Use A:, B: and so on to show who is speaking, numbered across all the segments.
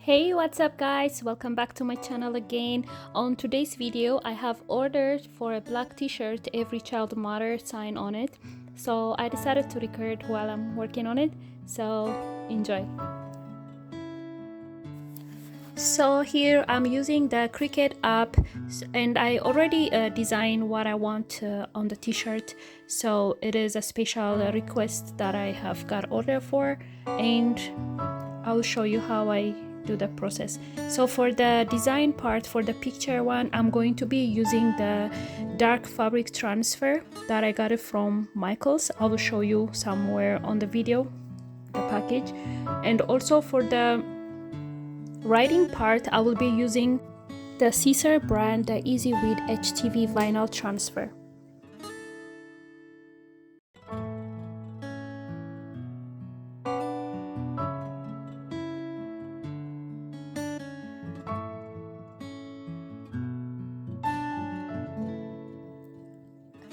A: Hey, what's up guys, welcome back to my channel again. On today's video I have ordered for a black t-shirt every child mother sign on it, so I decided to record while I'm working on it, so enjoy. So here I'm using the Cricut app and I already designed what I want on the t-shirt, so it is a special request that I have got order for, and I'll show you how I do the process. So for the design part, for the picture one, I'm going to be using the dark fabric transfer that I got it from Michael's. I will show you somewhere on the video the package. And also for the writing part, I will be using the Siser brand, the Easy Read HTV vinyl transfer.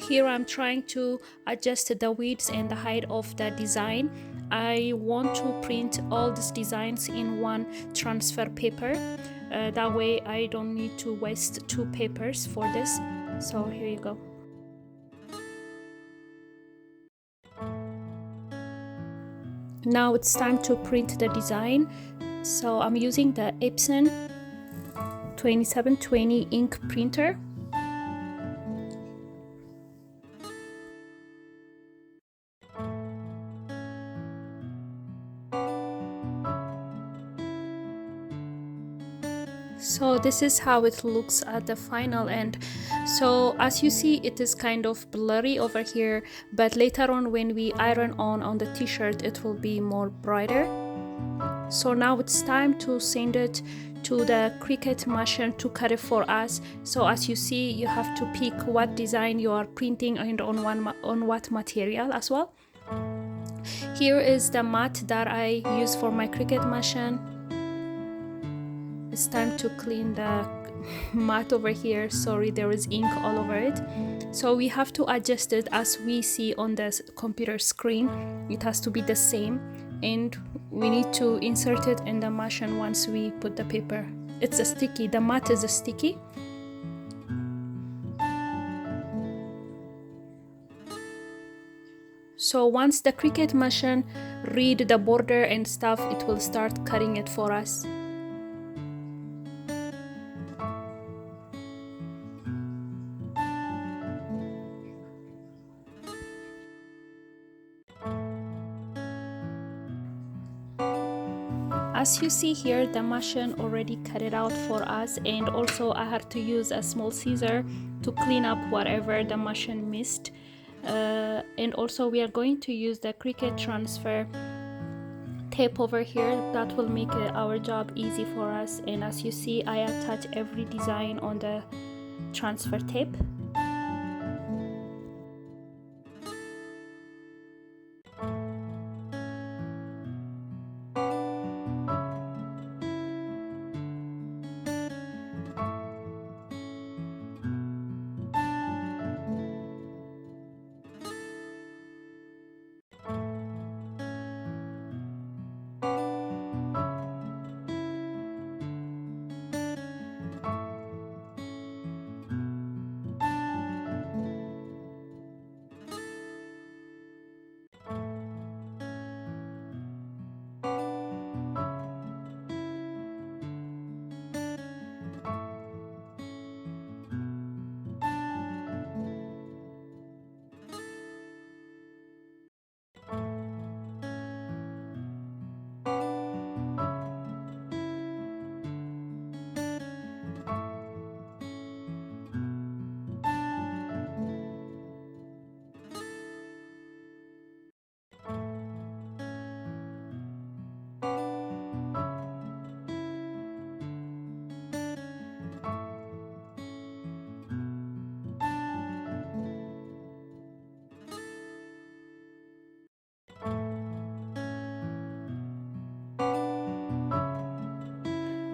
A: Here I'm trying to adjust the width and the height of the design. I want to print all these designs in one transfer paper. That way I don't need to waste two papers for this. So here you go. Now it's time to print the design. So I'm using the Epson 2720 ink printer. So this is how it looks at the final end. So as you see, it is kind of blurry over here, but later on when we iron on the t-shirt, it will be more brighter. So now it's time to send it to the Cricut machine to cut it for us. So as you see, you have to pick what design you are printing and on what material as well. Here is the mat that I use for my Cricut machine. It's time to clean the mat over here. Sorry, there is ink all over it. So we have to adjust it as we see on the computer screen. It has to be the same, and we need to insert it in the machine once we put the paper. It's a sticky, the mat is a sticky. So once the Cricut machine read the border and stuff, it will start cutting it for us. As you see here, the machine already cut it out for us, and also I had to use a small scissor to clean up whatever the machine missed. And also we are going to use the Cricut transfer tape over here. That will make our job easy for us. And as you see, I attach every design on the transfer tape.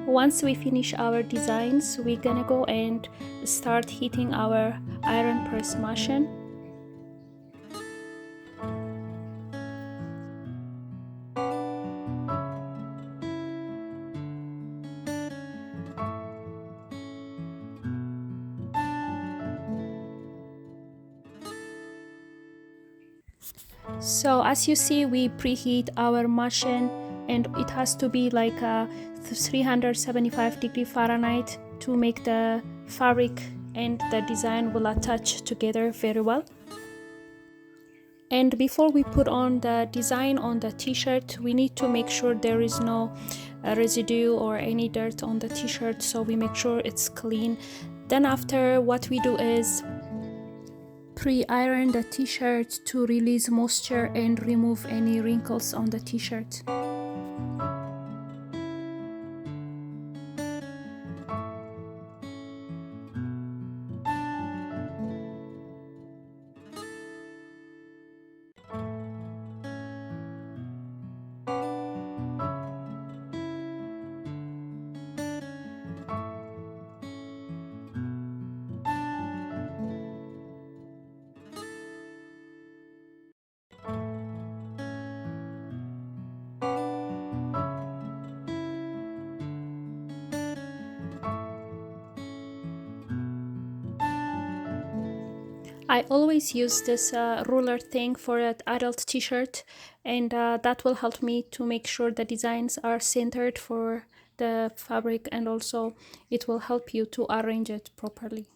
A: Once we finish our designs, we're gonna go and start heating our iron press machine. So as you see, we preheat our machine, and it has to be like a 375°F to make the fabric and the design will attach together very well. And before we put on the design on the t-shirt, we need to make sure there is no residue or any dirt on the t-shirt, so we make sure it's clean. Then after, what we do is pre-iron the t-shirt to release moisture and remove any wrinkles on the t-shirt. I always use this ruler thing for an adult t-shirt, and that will help me to make sure the designs are centered for the fabric, and also it will help you to arrange it properly.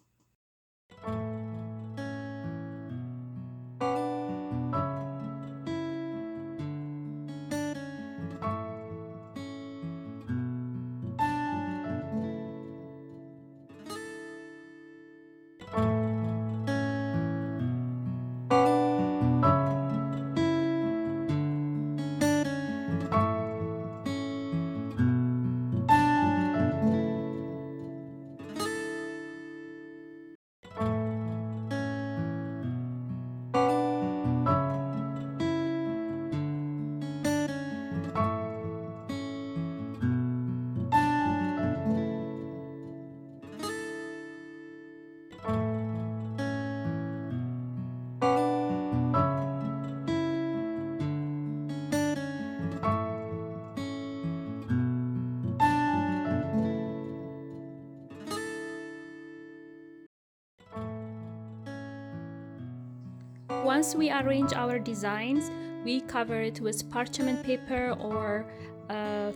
A: Once we arrange our designs, we cover it with parchment paper or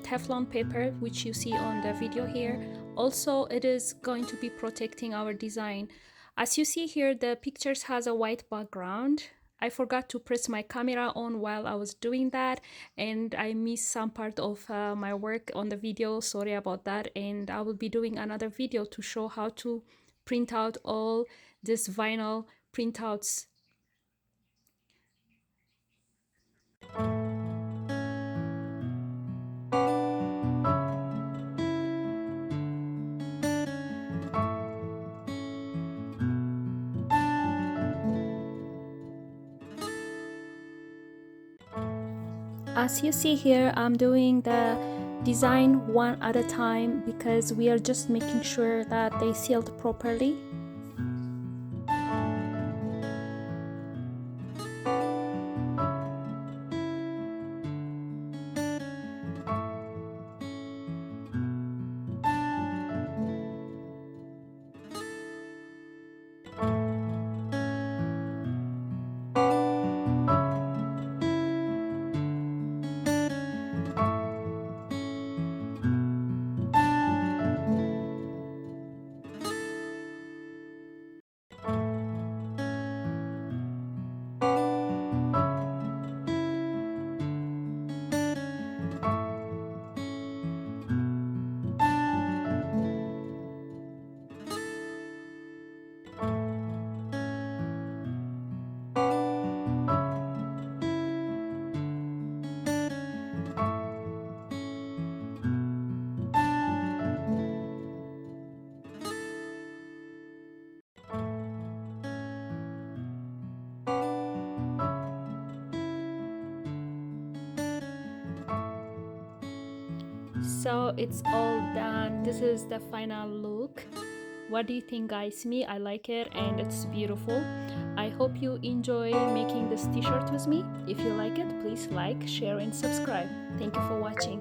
A: Teflon paper, which you see on the video here. Also, it is going to be protecting our design. As you see here, the pictures has a white background. I forgot to press my camera on while I was doing that, and I missed some part of my work on the video. Sorry about that. And I will be doing another video to show how to print out all this vinyl printouts. As you see here, I'm doing the design one at a time because we are just making sure that they sealed properly. So it's all done. This is the final look. What do you think, guys? Me, I like it and it's beautiful. I hope you enjoy making this t-shirt with me. If you like it, please like, share and subscribe. Thank you for watching.